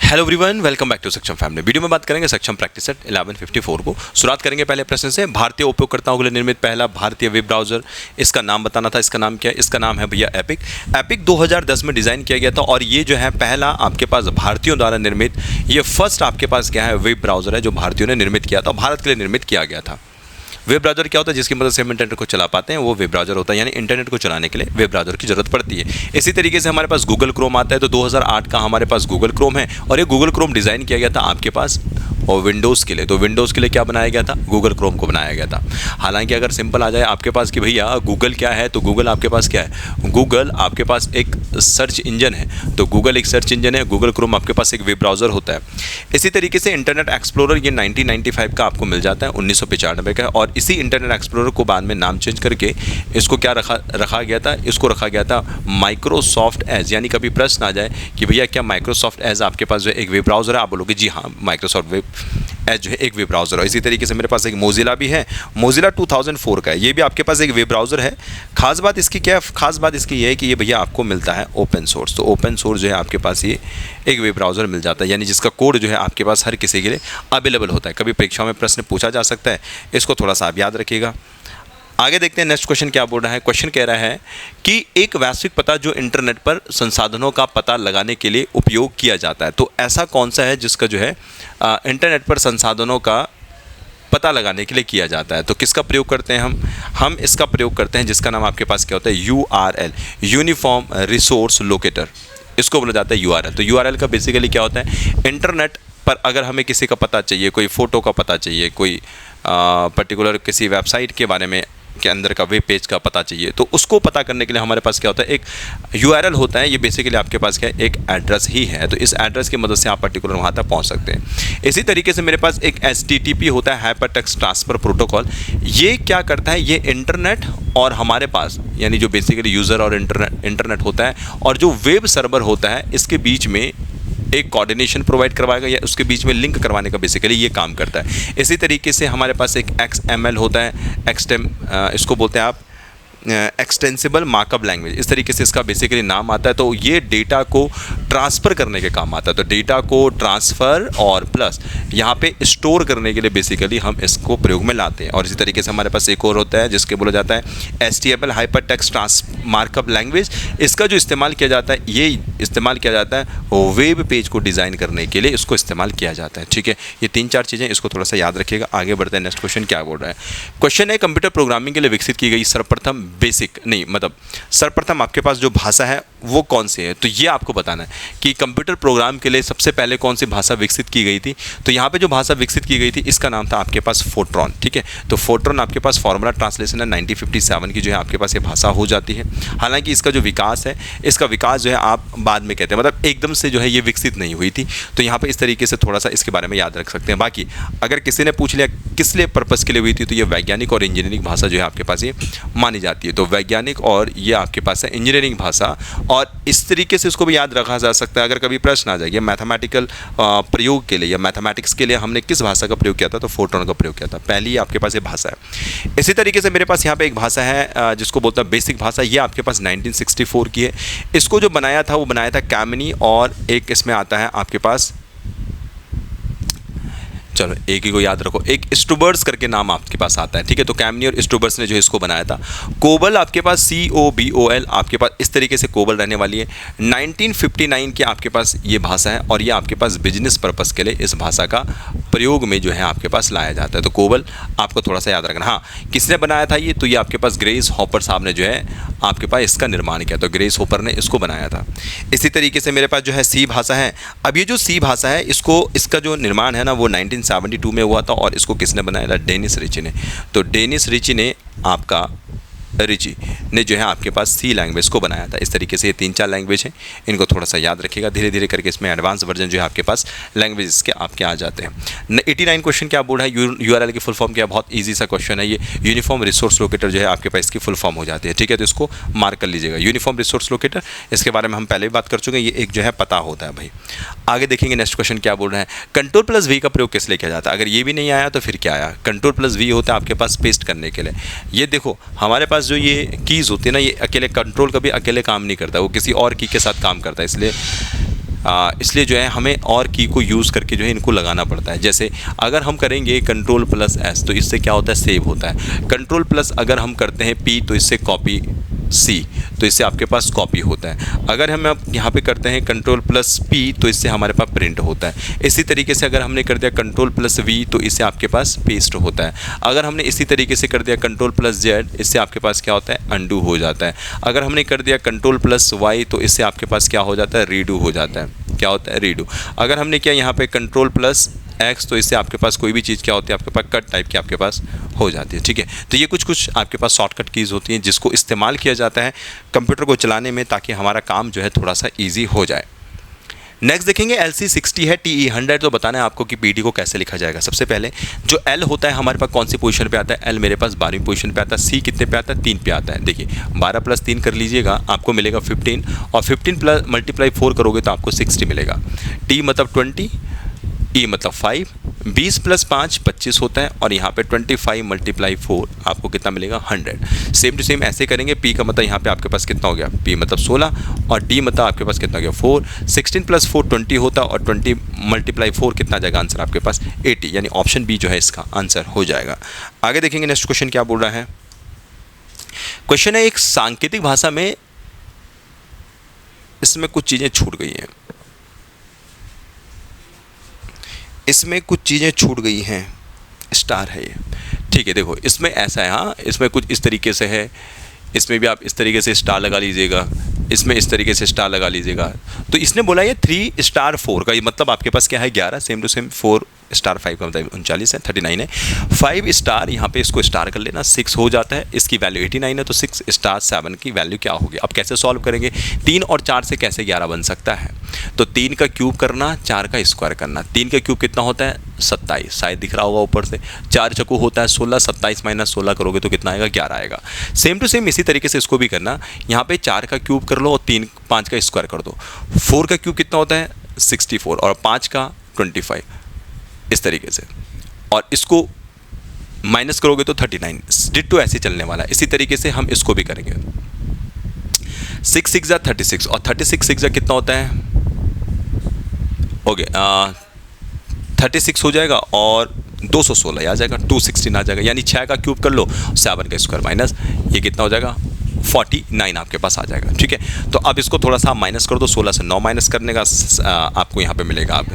Hello everyone, welcome back to Saksham family. Video में बात करेंगे सक्षम प्रैक्टिस सेट 1154 को। शुरुआत करेंगे पहले प्रश्न से। भारतीय उपयोगकर्ताओं के लिए निर्मित पहला भारतीय वेब ब्राउजर, इसका नाम बताना था। इसका नाम क्या है? इसका नाम है भैया एपिक। एपिक 2010 में डिज़ाइन किया गया था और ये जो है पहला आपके पास भारतीयों द्वारा निर्मित, ये फर्स्ट आपके पास क्या है, वेब ब्राउजर है जो भारतीयों ने निर्मित किया था, भारत के लिए निर्मित किया गया था। वेब ब्राउज़र क्या होता है? जिसकी मदद से हम इंटरनेट को चला पाते हैं, वो वेब ब्राउज़र होता है। यानी इंटरनेट को चलाने के लिए वेब ब्राउज़र की ज़रूरत पड़ती है। इसी तरीके से हमारे पास गूगल क्रोम आता है, तो 2008 का हमारे पास गूगल क्रोम है और ये गूगल क्रोम डिज़ाइन किया गया था आपके पास और विंडोज़ के लिए। तो विंडोज़ के लिए क्या बनाया गया था? गूगल क्रोम को बनाया गया था। हालांकि अगर सिंपल आ जाए आपके पास कि भैया गूगल क्या है, तो गूगल आपके पास क्या है? गूगल आपके पास एक सर्च इंजन है। तो गूगल एक सर्च इंजन है, गूगल क्रोम आपके पास एक वेब ब्राउज़र होता है। इसी तरीके से इंटरनेट एक्सप्लोरर ये 1995 का आपको मिल जाता है, 1995 का। और इसी इंटरनेट एक्सप्लोरर को बाद में नाम चेंज करके इसको क्या रखा गया था? इसको रखा गया था माइक्रोसॉफ्ट एज। यानी कभी प्रश्न आ जाए कि भैया क्या माइक्रोसॉफ्ट एज आपके पास जो एक वेब ब्राउज़र है, आप बोलोगे जी हाँ, माइक्रोसॉफ्ट वेब एज जो है एक वेब ब्राउज़र है। इसी तरीके से मेरे पास एक मोजिला भी है, मोजिला 2004 का है, ये भी आपके पास एक वेब ब्राउज़र है। खास बात इसकी क्या है? खास बात इसकी ये है कि ये भैया आपको मिलता है ओपन सोर्स। तो ओपन सोर्स जो है आपके पास ये एक वेब ब्राउज़र मिल जाता है, यानी जिसका कोड जो है आपके पास हर किसी के लिए अवेलेबल होता है। कभी परीक्षाओं में प्रश्न पूछा जा सकता है, इसको थोड़ा सा आप याद रखिएगा। आगे देखते हैं नेक्स्ट क्वेश्चन क्या बोल रहा है। क्वेश्चन कह रहा है कि एक वैश्विक पता जो इंटरनेट पर संसाधनों का पता लगाने के लिए उपयोग किया जाता है। तो ऐसा कौन सा है जिसका जो है इंटरनेट पर संसाधनों का पता लगाने के लिए किया जाता है? तो किसका प्रयोग करते हैं हम इसका प्रयोग करते हैं जिसका नाम आपके पास क्या होता है? URL, यूनिफॉर्म रिसोर्स लोकेटर, इसको बोला जाता है URL। तो URL का बेसिकली क्या होता है? इंटरनेट पर अगर हमें किसी का पता चाहिए, कोई फ़ोटो का पता चाहिए, कोई पर्टिकुलर किसी वेबसाइट के बारे में के अंदर का वेब पेज का पता चाहिए, तो उसको पता करने के लिए हमारे पास क्या होता है? एक URL होता है। ये बेसिकली आपके पास क्या है? एक एड्रेस ही है। तो इस एड्रेस की मदद से आप पर्टिकुलर वहाँ तक पहुँच सकते हैं। इसी तरीके से मेरे पास एक HTTP होता है, हाइपर टेक्स्ट ट्रांसफ़र प्रोटोकॉल। ये क्या करता है? ये इंटरनेट और हमारे पास यानी जो बेसिकली यूज़र और इंटरनेट होता है और जो वेब सर्वर होता है, इसके बीच में एक कोऑर्डिनेशन प्रोवाइड करवाएगा या उसके बीच में लिंक करवाने का बेसिकली ये काम करता है। इसी तरीके से हमारे पास एक XML होता है, इसको बोलते हैं आप एक्सटेंसिबल मार्कअप लैंग्वेज, इस तरीके से इसका बेसिकली नाम आता है। तो ये डेटा को ट्रांसफ़र करने के काम आता है। तो डेटा को ट्रांसफ़र और प्लस यहाँ पे स्टोर करने के लिए बेसिकली हम इसको प्रयोग में लाते हैं। और इसी तरीके से हमारे पास एक और होता है जिसके बोला जाता है HTML, hyper text markup language. इसका जो इस्तेमाल किया जाता है, ये इस्तेमाल किया जाता है वेब पेज को डिज़ाइन करने के लिए, इसको इस्तेमाल किया जाता है। ठीक है, ये 3-4 चीज़ें इसको थोड़ा सा याद रखिएगा। आगे बढ़ते हैं। नेक्स्ट क्वेश्चन क्या बोल रहा है? क्वेश्चन है कंप्यूटर प्रोग्रामिंग के लिए विकसित की गई सर्वप्रथम आपके पास जो भाषा है वो कौन सी है? तो ये आपको बताना है कि कंप्यूटर प्रोग्राम के लिए सबसे पहले कौन सी भाषा विकसित की गई थी। तो यहाँ पे जो भाषा विकसित की गई थी, इसका नाम था आपके पास फोर्ट्रॉन। ठीक है, तो फोर्ट्रॉन आपके पास फॉर्मूला ट्रांसलेशन है 1957 की, जो है आपके पास ये भाषा हो जाती है। हालांकि इसका जो विकास है, इसका विकास जो है आप बाद में कहते हैं, मतलब एकदम से जो है ये विकसित नहीं हुई थी। तो यहाँ पर इस तरीके से थोड़ा सा इसके बारे में याद रख सकते हैं। बाकी अगर किसी ने पूछ लिया किस लिए पर्पज़ के लिए हुई थी, तो ये वैज्ञानिक और इंजीनियरिंग भाषा जो है आपके पास ये मानी जाती है। तो वैज्ञानिक और ये आपके पास है इंजीनियरिंग भाषा, और इस तरीके से इसको भी याद रखा जा सकता है। अगर कभी प्रश्न आ जाए मैथमेटिकल प्रयोग के लिए या मैथमेटिक्स के लिए हमने किस भाषा का प्रयोग किया था, तो फोर्ट्रॉन का प्रयोग किया था। पहली आपके पास ये भाषा है। इसी तरीके से मेरे पास यहाँ पे एक भाषा है जिसको बोलता है बेसिक भाषा। ये आपके पास 1964 की है। इसको जो बनाया था वो बनाया था कैमिनी, और एक इसमें आता है आपके पास, चलो एक ही को याद रखो, एक स्टूबर्स करके नाम आपके पास आता है। ठीक है, तो कैमनी और स्टूबर्स ने जो इसको बनाया था। कोबल आपके पास COBOL आपके पास इस तरीके से कोबल रहने वाली है। 1959 की आपके पास ये भाषा है और ये आपके पास बिजनेस पर्पस के लिए इस भाषा का प्रयोग में जो है आपके पास लाया जाता है। तो कोबल आपको थोड़ा सा याद रखना। हाँ, किसने बनाया था ये? तो ये आपके पास ग्रेस हॉपर साहब ने जो है आपके पास इसका निर्माण किया। तो ग्रेस हॉपर ने इसको बनाया था। इसी तरीके से मेरे पास जो है C भाषा है। अब ये जो C भाषा है, इसका जो निर्माण है ना, वो 1972 में हुआ था और इसको किसने बनाया था? डेनिस रिची ने। तो डेनिस रिची ने जो है आपके पास C लैंग्वेज को बनाया था। इस तरीके से ये 3-4 लैंग्वेज हैं, इनको थोड़ा सा याद रखिएगा। धीरे धीरे करके इसमें एडवांस वर्जन जो है आपके पास लैंग्वेज के आपके आ जाते हैं। 89 क्वेश्चन क्या बोल रहा है? URL की फुल फॉर्म क्या? बहुत ईजी सा क्वेश्चन है ये। यूनिफॉर्म रिसोर्स लोकेटर जो है आपके पास इसकी फुल फॉर्म हो जाती है। ठीक है, तो इसको मार्क कर लीजिएगा, यूनिफॉर्म रिसोर्स लोकेटर। इसके बारे में हम पहले भी बात कर चुके हैं, ये एक जो है पता होता है भाई। आगे देखेंगे नेक्स्ट क्वेश्चन क्या बोल रहे हैं। Ctrl+V का प्रयोग किस लिए किया जाता है? अगर ये भी नहीं आया तो फिर क्या आया? Ctrl+V होता है आपके पास पेस्ट करने के लिए। ये देखो हमारे पास जो ये कीज़ होती है ना, ये अकेले कंट्रोल कभी अकेले काम नहीं करता, वो किसी और की के साथ काम करता है। इसलिए इसलिए जो है हमें और की को यूज़ करके जो है इनको लगाना पड़ता है। जैसे अगर हम करेंगे कंट्रोल प्लस एस तो इससे क्या होता है, सेव होता है। कंट्रोल प्लस अगर हम करते हैं पी तो इससे कॉपी सी, तो इससे आपके पास कॉपी होता है। अगर हम यहाँ पे करते हैं कंट्रोल प्लस पी तो इससे हमारे पास प्रिंट होता है। इसी तरीके से अगर हमने कर दिया कंट्रोल प्लस वी तो इससे आपके पास पेस्ट होता है। अगर हमने इसी तरीके से कर दिया कंट्रोल प्लस जेड, इससे आपके पास क्या होता है, अंडू हो जाता है। अगर हमने कर दिया कंट्रोल प्लस वाई तो इससे आपके पास क्या हो जाता है, रीडू हो जाता है। क्या होता है, रीडू। अगर हमने किया यहाँ पे कंट्रोल प्लस एक्स तो इससे आपके पास कोई भी चीज़ क्या होती है, आपके पास कट टाइप की आपके पास हो जाती है। ठीक है, तो ये कुछ आपके पास शॉर्टकट कीज़ होती हैं जिसको इस्तेमाल किया जाता है कंप्यूटर को चलाने में, ताकि हमारा काम जो है थोड़ा सा ईजी हो जाए। नेक्स्ट देखेंगे LC60 है, TE 100 तो बताना है आपको कि PD को कैसे लिखा जाएगा। सबसे पहले जो L होता है हमारे पास कौन सी पोजीशन पे आता है, L मेरे पास 12वीं पोजीशन पे आता है। C कितने पे आता है, 3 पे आता है। देखिए 12 प्लस 3 कर लीजिएगा, आपको मिलेगा 15, और 15 प्लस मल्टीप्लाई 4 करोगे तो आपको 60 मिलेगा। T मतलब 20, E मतलब 5, 20 प्लस 5 25 होता है, और यहाँ पे 25 मल्टीप्लाई 4 आपको कितना मिलेगा, 100। सेम टू सेम ऐसे करेंगे। P का मतलब यहाँ पे आपके पास कितना हो गया, P मतलब 16, और D मतलब आपके पास कितना हो गया, 4। 16 प्लस 4 20 होता है, और 20 मल्टीप्लाई 4 कितना आ जाएगा, आंसर आपके पास 80, यानी ऑप्शन बी जो है इसका आंसर हो जाएगा। आगे देखेंगे नेक्स्ट क्वेश्चन क्या बोल रहा है। क्वेश्चन है एक सांकेतिक भाषा में, इसमें कुछ चीज़ें छूट गई हैं, इसमें कुछ चीज़ें छूट गई हैं, स्टार है ये। ठीक है, देखो इसमें ऐसा है, हाँ इसमें कुछ इस तरीके से है, इसमें भी आप इस तरीके से स्टार लगा लीजिएगा, इसमें इस तरीके से स्टार लगा लीजिएगा। तो इसने बोला ये 3 स्टार 4 का, ये मतलब आपके पास क्या है, 11। सेम टू सेम 4 स्टार 5 का मतलब 39 है, 39 है। 5 स्टार यहाँ पे इसको स्टार कर लेना, 6 हो जाता है, इसकी वैल्यू 89 है, तो 6 स्टार 7 की वैल्यू क्या होगी। अब कैसे सॉल्व करेंगे, 3 और 4 से कैसे 11 बन सकता है, तो 3 का क्यूब करना, 4 का स्क्वायर करना। 3 का क्यूब कितना होता है, 27, शायद दिख रहा होगा ऊपर से। 4 चक्कू होता है 16, 27 माइनस 16 करोगे तो कितना आएगा, 11 आएगा। सेम टू सेम इसी तरीके से इसको भी करना, यहाँ पे 4 का क्यूब कर लो और 5 का स्क्वायर कर दो। 4 का क्यूब कितना होता है, 64, और 5 का 25, इस तरीके से, और इसको माइनस करोगे तो 39। डिट्टो ऐसे चलने वाला है। इसी तरीके से हम इसको भी करेंगे। 6 6 जा 36, और 36 6 जा कितना होता है, ओके 36 हो जाएगा, और 216 आ जाएगा, 216 आ जाएगा, यानी 6 का क्यूब कर लो, 7 का स्क्वायर माइनस, ये कितना हो जाएगा, 49 आपके पास आ जाएगा। ठीक है, तो अब इसको थोड़ा सा माइनस कर दो, 16 से 9 माइनस करने का आपको यहाँ पे मिलेगा आप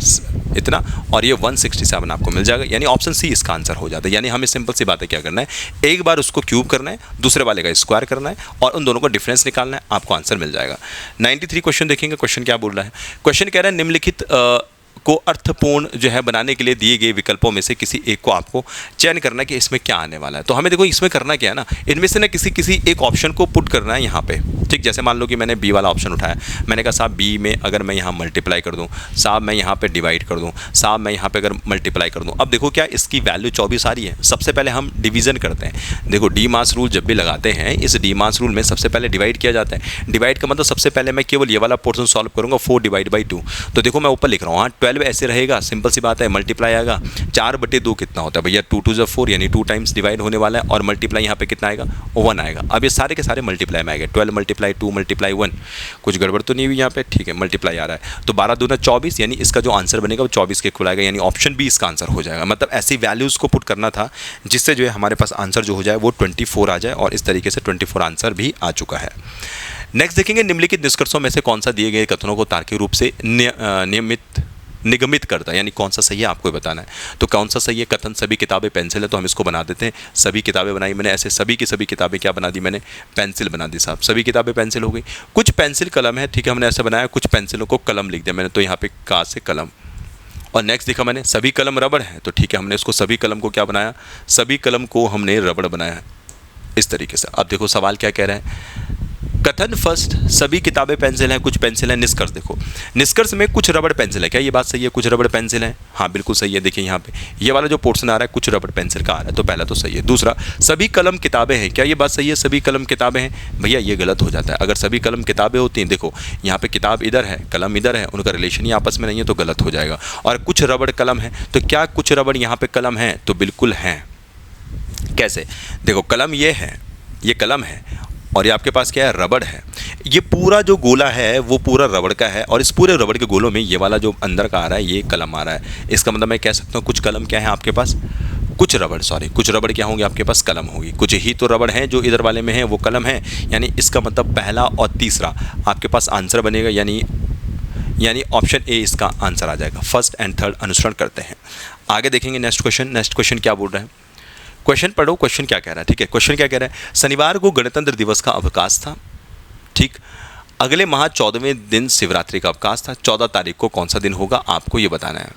इतना, और ये 167 आपको मिल जाएगा, यानी ऑप्शन सी इसका आंसर हो जाता है। यानी हमें सिंपल सी बात है, क्या करना है, एक बार उसको क्यूब करना है, दूसरे वाले का स्क्वायर करना है, और उन दोनों का डिफरेंस निकालना है, आपको आंसर मिल जाएगा। 93 क्वेश्चन देखेंगे। क्वेश्चन क्या बोल रहा है, क्वेश्चन कह रहा है निम्नलिखित को अर्थपूर्ण जो है बनाने के लिए दिए गए विकल्पों में से किसी एक को आपको चयन करना है कि इसमें क्या आने वाला है। तो हमें देखो इसमें करना क्या है ना, इनमें से ना किसी एक ऑप्शन को पुट करना है यहाँ पे। ठीक, जैसे मान लो कि मैंने बी वाला ऑप्शन उठाया, मैंने कहा साहब बी में अगर मैं यहाँ मल्टीप्लाई कर दूँ, साहब मैं यहाँ पे डिवाइड कर दूँ, साहब मैं यहाँ पे अगर मल्टीप्लाई कर दूँ। अब देखो क्या इसकी वैल्यू 24 आ रही है। सबसे पहले हम डिवीज़न करते हैं। देखो डी मास रूल जब भी लगाते हैं, इस डी मास रूल में सबसे पहले डिवाइड किया जाता है। डिवाइड का मतलब सबसे पहले मैं केवल ये वाला पोर्शन सॉल्व करूँगा, 4 डिवाइड बाई 2। तो देखो मैं ऊपर लिख रहा हूँ, हाँ 12 ऐसे रहेगा, सिंपल सी बात है, मल्टीप्लाई आएगा 4/2 कितना होता है भैया, 2 2 4, यानी 2 टाइम्स डिवाइड होने वाला है, और मल्टीप्लाई यहाँ पे कितना आएगा, 1 आएगा। अब ये सारे के सारे मल्टीप्लाई में आएगा, 12 मल्टीप्लाई 2 मल्टीप्लाई 1, कुछ गड़बड़ तो नहीं हुई यहाँ पे, ठीक है, मल्टीप्लाई आ रहा है। तो 12 दूना 24, यानी इसका जो आंसर बनेगा वो 24 के इक्वल आएगा, यानी ऑप्शन बी इसका आंसर हो जाएगा। मतलब ऐसी वैल्यूज़ को पुट करना था जिससे जो है हमारे पास आंसर जो हो जाए वो 24 आ जाए, और इस तरीके से 24 आंसर भी आ चुका है। नेक्स्ट देखेंगे निम्नलिखित निष्कर्षों में से कौन सा दिए गए कथनों को तार्किक रूप से निगमित करता है, यानी कौन सा सही है आपको बताना है। तो कौन सा सही है कथन, सभी किताबें पेंसिल है, तो हम इसको बना देते हैं सभी किताबें बनाई मैंने, ऐसे सभी की सभी किताबें क्या बना दी मैंने, पेंसिल बना दी साहब, सभी किताबें पेंसिल हो गई। कुछ पेंसिल कलम है, ठीक है, हमने ऐसा बनाया, कुछ पेंसिलों को कलम लिख दिया मैंने, तो यहाँ पे का से कलम। और नेक्स्ट देखा मैंने सभी कलम रबड़ है, तो ठीक है हमने इसको सभी कलम को क्या बनाया, सभी कलम को हमने रबड़ बनाया है, इस तरीके से। अब देखो सवाल क्या कह रहे हैं, कथन फर्स्ट, सभी किताबें पेंसिल हैं, कुछ पेंसिल हैं। निष्कर्ष देखो, निष्कर्ष में कुछ रबड़ पेंसिल है, क्या ये बात सही है, कुछ रबड़ पेंसिल है, हाँ बिल्कुल सही है। देखिए यहाँ पे ये वाला जो पोर्शन आ रहा है कुछ रबड़ पेंसिल का आ रहा है, तो पहला तो सही है। दूसरा, सभी कलम किताबें हैं, क्या ये बात सही है, सभी कलम किताबें हैं, भैया ये गलत हो जाता है। अगर सभी कलम किताबें होती हैं, देखो यहाँ पे किताब इधर है, कलम इधर है, उनका रिलेशन ही आपस में नहीं है, तो गलत हो जाएगा। और कुछ रबड़ कलम है, तो क्या कुछ रबड़ यहाँ पे कलम है, तो बिल्कुल हैं। कैसे, देखो कलम ये है, ये कलम है, और ये आपके पास क्या है, रबड़ है। ये पूरा जो गोला है वो पूरा रबड़ का है और इस पूरे रबड़ के गोलों में ये वाला जो अंदर का आ रहा है ये कलम आ रहा है। इसका मतलब मैं कह सकता हूँ कुछ कलम क्या है आपके पास, कुछ रबड़ क्या होंगे आपके पास, कलम होगी। कुछ ही तो रबड़ हैं जो इधर वाले में है वो कलम है, यानी इसका मतलब पहला और तीसरा आपके पास आंसर बनेगा, यानी ऑप्शन ए इसका आंसर आ जाएगा। फर्स्ट एंड थर्ड अनुसरण करते हैं। आगे देखेंगे नेक्स्ट क्वेश्चन क्या बोल रहा है। क्वेश्चन पढ़ो, क्वेश्चन क्या कह रहा है। ठीक है, क्वेश्चन क्या कह रहा है, शनिवार को गणतंत्र दिवस का अवकाश था। ठीक, अगले माह 14वें दिन शिवरात्रि का अवकाश था। 14 तारीख को कौन सा दिन होगा आपको ये बताना है।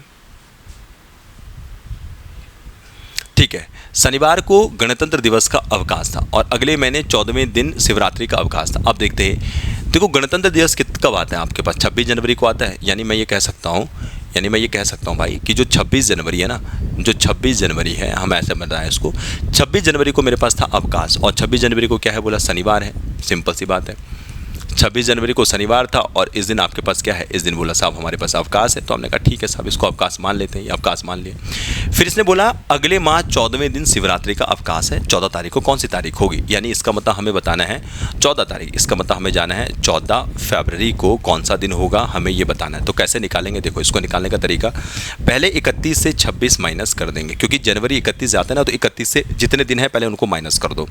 ठीक है, शनिवार को गणतंत्र दिवस का अवकाश था और अगले महीने 14वें दिन शिवरात्रि का अवकाश था। अब देखते हैं, देखो गणतंत्र दिवस कब आता है आपके पास, 26 जनवरी को आता है। यानी मैं ये कह सकता हूँ भाई कि जो 26 जनवरी है ना, जो 26 जनवरी है, हम ऐसे बन रहा है इसको, 26 जनवरी को मेरे पास था अवकाश और 26 जनवरी को क्या है बोला, शनिवार है। सिंपल सी बात है, 26 जनवरी को शनिवार था और इस दिन आपके पास क्या है, इस दिन बोला साहब हमारे पास अवकाश है। तो हमने कहा ठीक है साहब, इसको अवकाश मान लेते हैं, ये अवकाश मान लिए। फिर इसने बोला अगले माह 14वें दिन शिवरात्रि का अवकाश है। 14 तारीख को कौन सी तारीख होगी, यानी इसका मतलब हमें बताना है 14 तारीख। इसका मतलब हमें जाना है 14 फरवरी को कौन सा दिन होगा, हमें ये बताना है। तो कैसे निकालेंगे, देखो इसको निकालने का तरीका, पहले 31 से 26 माइनस कर देंगे, क्योंकि जनवरी 31 जाता है ना, तो 31 से जितने दिन है पहले उनको माइनस कर दो।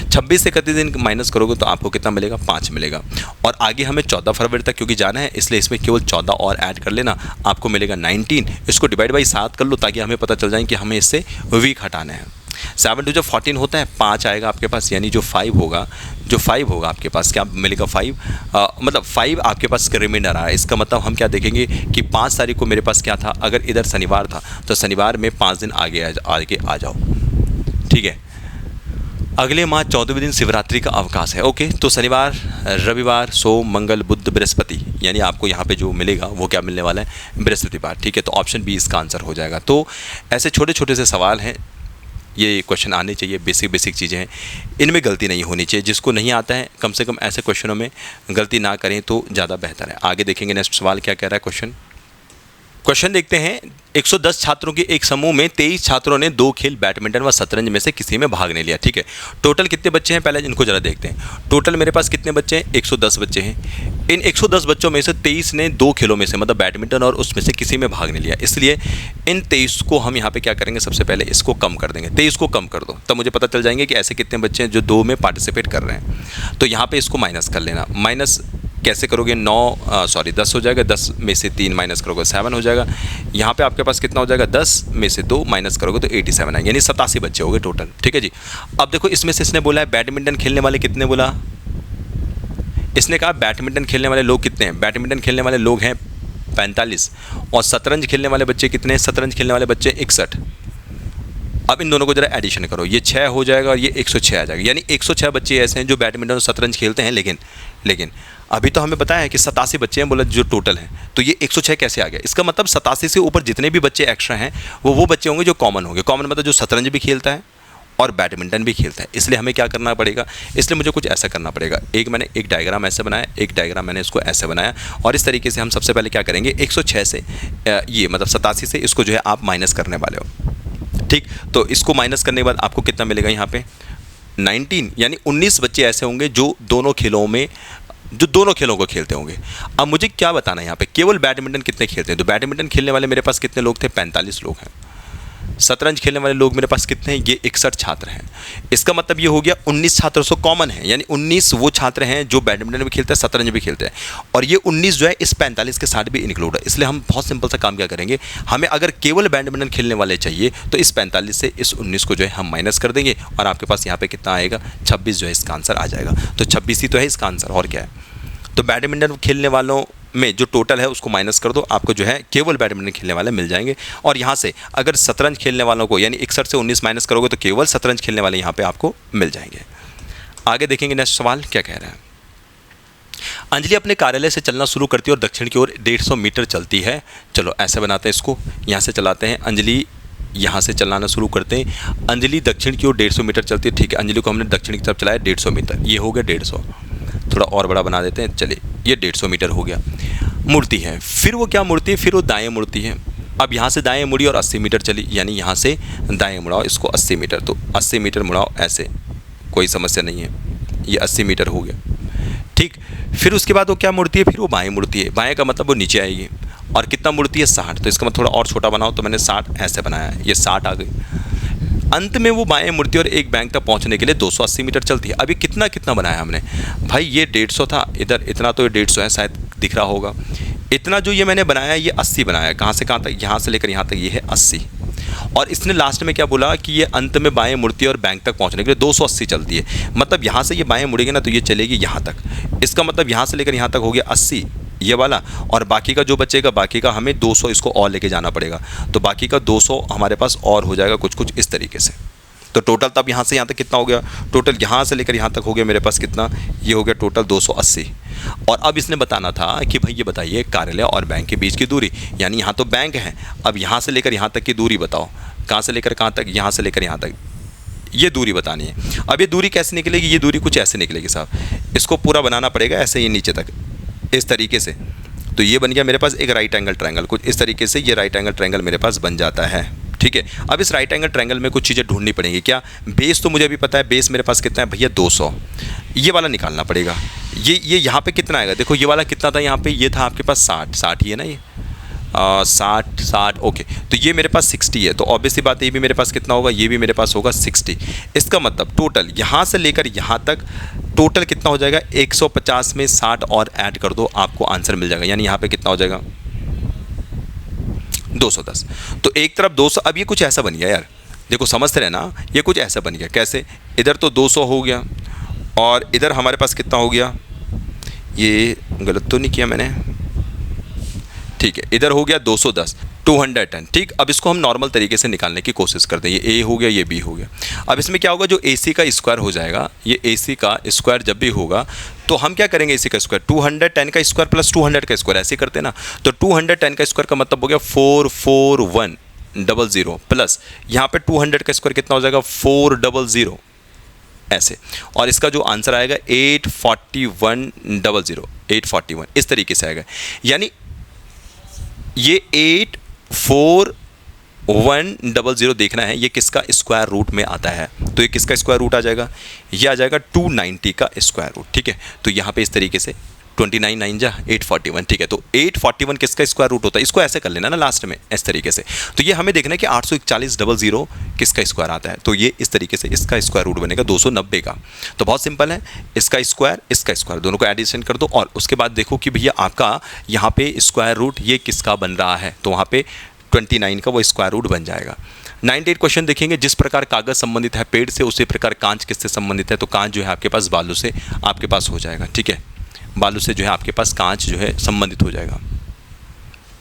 26 से 31 दिन माइनस करोगे तो आपको कितना मिलेगा, 5 मिलेगा। और आगे हमें 14 फरवरी तक क्योंकि जाना है, इसलिए इसमें केवल 14 और ऐड कर लेना, आपको मिलेगा 19। इसको डिवाइड बाई 7 कर लो ताकि हमें पता चल जाए कि हमें इससे वीक हटाना है। 7 जो 14 होता है, 5 आएगा आपके पास, यानी जो 5 होगा आपके पास क्या मिलेगा, 5 मतलब 5 आपके पास रिमाइंडर आ रहा है। इसका मतलब हम क्या देखेंगे कि 5 तारीख को मेरे पास क्या था, अगर इधर शनिवार था तो शनिवार में 5 दिन आगे आ जाओ। ठीक है, अगले माह 14वें दिन शिवरात्रि का अवकाश है। ओके, तो शनिवार, रविवार, सोम, मंगल, बुध, बृहस्पति, यानी आपको यहाँ पे जो मिलेगा वो क्या मिलने वाला है, बृहस्पतिवार। ठीक है, तो ऑप्शन बी इसका आंसर हो जाएगा। तो ऐसे छोटे छोटे से सवाल हैं, ये क्वेश्चन आने चाहिए, बेसिक चीज़ें हैं, इनमें गलती नहीं होनी चाहिए। जिसको नहीं आता है कम से कम ऐसे क्वेश्चनों में गलती ना करें तो ज़्यादा बेहतर है। आगे देखेंगे नेक्स्ट सवाल क्या कह रहा है। क्वेश्चन देखते हैं। 110 छात्रों के एक समूह में 23 छात्रों ने 2 खेल बैडमिंटन व शतरंज में से किसी में भाग नहीं लिया। ठीक है, टोटल कितने बच्चे हैं, पहले इनको जरा देखते हैं। टोटल मेरे पास कितने बच्चे हैं, 110 बच्चे हैं। इन 110 बच्चों में से 23 ने 2 खेलों में से, मतलब बैडमिंटन और उसमें से किसी में भाग नहीं लिया। इसलिए इन 23 को हम यहाँ पे क्या करेंगे, सबसे पहले इसको कम कर देंगे। 23 को कम कर दो, तब मुझे पता चल जाएंगे कि ऐसे कितने बच्चे हैं जो 2 में पार्टिसिपेट कर रहे हैं। तो यहाँ पर इसको माइनस कर लेना। माइनस कैसे करोगे, 10 हो जाएगा, 10 में से 3 माइनस करोगे 7 हो जाएगा। यहाँ पे आपके पास कितना हो जाएगा, 10 में से 2 माइनस करोगे तो 87 आएंगे, यानी 87 बच्चे हो गए टोटल। ठीक है जी। अब देखो इसमें से इसने बोला है बैडमिंटन खेलने वाले कितने, बोला इसने कहा बैडमिंटन खेलने वाले लोग कितने हैं, बैडमिंटन खेलने वाले लोग हैं 45 और शतरंज खेलने वाले बच्चे कितने हैं, शतरंज खेलने वाले बच्चे 61। अब इन दोनों को जरा एडिशन करो, ये 6 हो जाएगा और ये 106 आ जाएगा, यानी 106 बच्चे ऐसे हैं जो बैडमिंटन और शतरंज खेलते हैं। लेकिन अभी तो हमें बताया है कि 87 बच्चे हैं, बोला जो टोटल हैं, तो ये 106 कैसे आ गया। इसका मतलब 87 से ऊपर जितने भी बच्चे एक्स्ट्रा हैं वो बच्चे होंगे जो कॉमन होंगे। कॉमन मतलब जो शतरंज भी खेलता है और बैडमिंटन भी खेलता है। इसलिए हमें क्या करना पड़ेगा, इसलिए मुझे कुछ ऐसा करना पड़ेगा। मैंने एक डायग्राम ऐसे बनाया, एक डायग्राम मैंने इसको ऐसे बनाया, और इस तरीके से हम सबसे पहले क्या करेंगे, 106 से ये मतलब 87 से इसको जो है आप माइनस करने वाले हो। ठीक, तो इसको माइनस करने के बाद आपको कितना मिलेगा, यहाँ पे 19, यानी 19 बच्चे ऐसे होंगे जो दोनों खेलों को खेलते होंगे। अब मुझे क्या बताना है यहाँ पे, केवल बैडमिंटन कितने खेलते हैं, तो बैडमिंटन खेलने वाले मेरे पास कितने लोग थे, 45 लोग हैं। शतरंज खेलने वाले लोग मेरे पास कितने हैं, ये 61 छात्र हैं। इसका मतलब ये हो गया 19 छात्र सो कॉमन है, यानी 19 वो छात्र हैं जो बैडमिंटन भी खेलते हैं, शतरंज भी खेलते हैं, और ये 19 जो है इस 45 के साथ भी इंक्लूड है। इसलिए हम बहुत सिंपल सा काम क्या करेंगे, हमें अगर केवल बैडमिंटन खेलने वाले चाहिए तो इस 45 से इस 19 को जो है हम माइनस कर देंगे, और आपके पास यहाँ पे कितना आएगा, 26 जो है इसका आंसर आ जाएगा। तो 26 ही तो है इसका आंसर, और क्या है। तो बैडमिंटन खेलने वालों में जो टोटल है उसको माइनस कर दो, आपको जो है केवल बैडमिंटन खेलने वाले मिल जाएंगे। और यहाँ से अगर शतरंज खेलने वालों को, यानी 61 से 19 माइनस करोगे तो केवल शतरंज खेलने वाले यहाँ पे आपको मिल जाएंगे। आगे देखेंगे नेक्स्ट सवाल क्या कह रहा है। अंजलि अपने कार्यालय से चलना शुरू करती है और दक्षिण की ओर 150 मीटर चलती है। चलो ऐसे बनाते हैं इसको, यहाँ से चलाते हैं। अंजलि यहाँ से चलाना शुरू करते हैं। अंजलि दक्षिण की ओर 150 मीटर चलती है। ठीक है, अंजलि को हमने दक्षिण की तरफ चलाया 150 मीटर, ये हो गया 150। थोड़ा और बड़ा बना देते हैं, चलिए ये 150 मीटर हो गया। मुड़ती है, फिर वो क्या मुड़ती है, फिर वो दाएं मुड़ती है। अब यहाँ से दाएं मुड़ी और 80 मीटर चली, यानी यहाँ से दाएं मुड़ाओ इसको 80 मीटर, तो 80 मीटर मुड़ाओ ऐसे, कोई समस्या नहीं है। ये 80 मीटर हो गया। ठीक। फिर उसके बाद वो क्या मुड़ती है, फिर वो बाएं मुड़ती है। बाएं का मतलब वो नीचे आएगी। और कितना मुड़ती है, 60। तो इसका मतलब थोड़ा और छोटा बनाओ, तो मैंने 60 ऐसे बनाया है, ये 60 आ गई। अंत में वो बाएं मुड़ती है और एक बैंक तक पहुंचने के लिए 280 मीटर चलती है। अभी कितना कितना बनाया हमने भाई, ये 150 था, इधर इतना तो ये 150 है, शायद दिख रहा होगा। इतना जो ये मैंने बनाया ये 80 बनाया है। कहाँ से कहाँ तक, यहाँ से लेकर यहाँ तक ये है 80। और इसने लास्ट में क्या बोला कि ये अंत में बाएं मुड़ती है और बैंक तक पहुंचने के लिए 280 चलती है। मतलब यहाँ से ये बाएं मुड़ेगी ना तो ये चलेगी यहाँ तक। इसका मतलब यहाँ से लेकर यहाँ तक हो गया 80 ये वाला, और बाकी का जो बचेगा, बाकी का हमें 200 इसको और लेके जाना पड़ेगा। तो बाकी का 200 हमारे पास और हो जाएगा कुछ कुछ इस तरीके से। तो टोटल तब यहाँ से यहाँ तक कितना हो गया, टोटल यहाँ से लेकर यहाँ तक हो गया मेरे पास कितना, ये हो गया टोटल 280। और अब इसने बताना था कि भाई ये बताइए कार्यालय और बैंक के बीच की दूरी, यानी यहाँ तो बैंक है, अब यहाँ से लेकर यहाँ तक की दूरी बताओ। कहाँ से लेकर कहाँ तक, यहाँ से लेकर यहाँ तक ये दूरी बतानी है। अब ये दूरी कैसे निकलेगी, ये दूरी कुछ ऐसे निकलेगी साहब। इसको पूरा बनाना पड़ेगा ऐसे ही नीचे तक इस तरीके से। तो ये बन गया मेरे पास एक राइट एंगल ट्रायंगल, कुछ इस तरीके से ये राइट एंगल ट्रायंगल मेरे पास बन जाता है। ठीक है, अब इस राइट एंगल ट्रायंगल में कुछ चीज़ें ढूंढनी पड़ेंगी। क्या, बेस तो मुझे अभी पता है, बेस मेरे पास कितना है भैया 200। ये वाला निकालना पड़ेगा। ये यहाँ पे कितना आएगा, देखो ये वाला कितना था यहाँ पे, ये था आपके पास 60 ही है ना, ये 60 ओके। तो ये मेरे पास 60 है, तो ऑब्वियसली बात है ये भी मेरे पास कितना होगा, ये भी मेरे पास होगा 60। इसका मतलब टोटल यहाँ से लेकर यहाँ तक टोटल कितना हो जाएगा, 150 में 60 और ऐड कर दो, आपको आंसर मिल जाएगा। यानी यहाँ पे कितना हो जाएगा 210। तो एक तरफ 200, अब ये कुछ ऐसा बन गया यार, देखो समझते रहे ना, ये कुछ ऐसा बन गया। कैसे, इधर तो 200 हो गया और इधर हमारे पास कितना हो गया, ये गलत तो नहीं किया मैंने, ठीक है, इधर हो गया 210, 210। ठीक, अब इसको हम नॉर्मल तरीके से निकालने की कोशिश करते हैं। ये ए हो गया, ये बी हो गया। अब इसमें क्या होगा, जो AC का स्क्वायर हो जाएगा, ये AC का स्क्वायर जब भी होगा तो हम क्या करेंगे, AC का स्क्वायर 210 का स्क्वायर प्लस 200 का स्क्वायर, ऐसे करते हैं ना। तो 210 का स्क्वायर का मतलब हो गया 44100 प्लस यहाँ पे 200 का स्क्वायर कितना हो जाएगा 400 ऐसे। और इसका जो आंसर आएगा 84100, 841 इस तरीके से आएगा। यानी ये 84100 देखना है ये किसका स्क्वायर रूट में आता है। तो ये किसका स्क्वायर रूट आ जाएगा, ये आ जाएगा 290 का स्क्वायर रूट। ठीक है, तो यहाँ पे इस तरीके से 29 9 जा 841। ठीक है, तो 841 किसका स्क्वायर रूट होता है, इसको ऐसे कर लेना ना लास्ट में इस तरीके से। तो ये हमें देखना है कि 84100 किसका स्क्वायर आता है। तो ये इस तरीके से इसका स्क्वायर रूट बनेगा 290 का। तो बहुत सिंपल है, इसका स्क्वायर दोनों को एडिशन कर दो और उसके बाद देखो कि भैया आपका यहाँ पे स्क्वायर रूट ये किसका बन रहा है। तो वहाँ पे 29 का वो स्क्वायर रूट बन जाएगा। 98 क्वेश्चन देखेंगे, जिस प्रकार कागज संबंधित है पेड़ से उसी प्रकार कांच किससे संबंधित है। तो कांच जो है आपके पास बालू से आपके पास हो जाएगा। ठीक है, बालू से जो है आपके पास कांच जो है संबंधित हो जाएगा।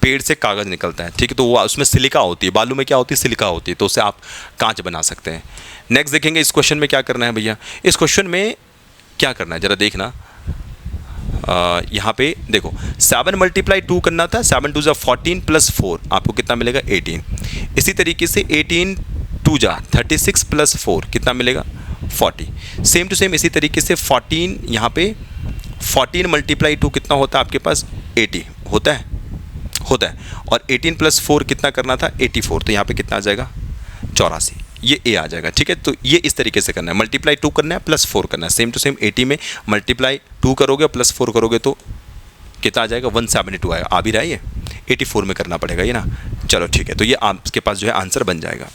पेड़ से कागज निकलता है, ठीक है, तो वो उसमें सिलिका होती है, बालू में क्या होती है सिलिका होती है, तो उससे आप कांच बना सकते हैं। नेक्स्ट देखेंगे इस क्वेश्चन में क्या करना है भैया, इस क्वेश्चन में क्या करना है जरा देखना। यहाँ पे देखो 7 × 2 करना था, 7 2 = 14 + 4 आपको कितना मिलेगा 18। इसी तरीके से 18 2 = 36 + 4 कितना मिलेगा 40। सेम टू सेम इसी तरीके से 14 यहाँ पे 14 × 2 कितना होता है आपके पास 80 होता है और 18 + 4 कितना करना था 84। तो यहाँ पे कितना आ जाएगा 84, ये A आ जाएगा। ठीक है, तो ये इस तरीके से करना है, मल्टीप्लाई 2 करना है प्लस 4 करना है। सेम टू सेम 80 में मल्टीप्लाई 2 करोगे प्लस 4 करोगे तो कितना आ जाएगा 172 आएगा। आ भी रहा है ये 84 में करना पड़ेगा ये ना। चलो ठीक है, तो ये आपके पास जो है आंसर बन जाएगा।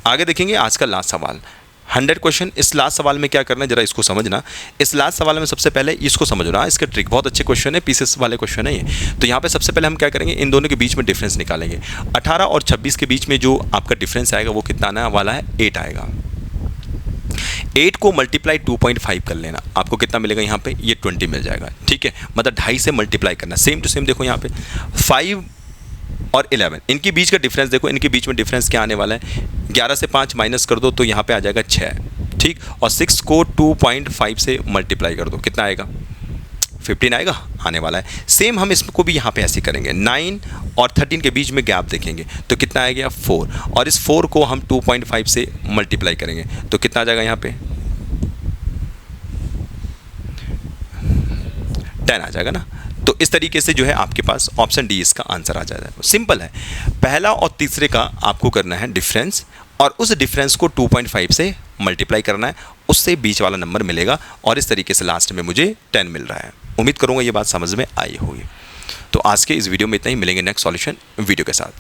आगे देखेंगे आज का लास्ट सवाल 100 क्वेश्चन। इस लास्ट सवाल में क्या करना है जरा इसको समझना। इस लास्ट सवाल में सबसे पहले इसको समझना, इसका ट्रिक बहुत अच्छे क्वेश्चन है, पीसेस वाले क्वेश्चन है ये। तो यहाँ पे सबसे पहले हम क्या करेंगे, इन दोनों के बीच में डिफरेंस निकालेंगे। 18 और 26 के बीच में जो आपका डिफरेंस आएगा वो कितना आने वाला है 8 आएगा। 8 को मल्टीप्लाई 2.5 कर लेना, आपको कितना मिलेगा यहाँ पे ये 20 मिल जाएगा। ठीक है, मतलब 2.5 से मल्टीप्लाई करना। सेम टू सेम देखो यहाँ पे 5 और 11 इनके बीच का डिफरेंस देखो, इनके बीच में डिफरेंस क्या आने वाला है 11 से 5 माइनस कर दो तो यहाँ पे आ जाएगा 6। ठीक, और 6 को 2.5 से मल्टीप्लाई कर दो कितना आएगा 15 आएगा आने वाला है। सेम हम इसको भी यहाँ पे ऐसे करेंगे, 9 और 13 के बीच में गैप देखेंगे तो कितना आएगा 4, और इस 4 को हम 2.5 से मल्टीप्लाई करेंगे तो कितना आ जाएगा यहाँ पे 10 आ जाएगा ना। तो इस तरीके से जो है आपके पास ऑप्शन डी इसका आंसर आ जाएगा। सिंपल है, पहला और तीसरे का आपको करना है डिफरेंस और उस डिफरेंस को 2.5 से मल्टीप्लाई करना है, उससे बीच वाला नंबर मिलेगा और इस तरीके से लास्ट में मुझे 10 मिल रहा है। उम्मीद करूँगा ये बात समझ में आई होगी। तो आज के इस वीडियो में इतना ही, मिलेंगे नेक्स्ट सॉल्यूशन वीडियो के साथ।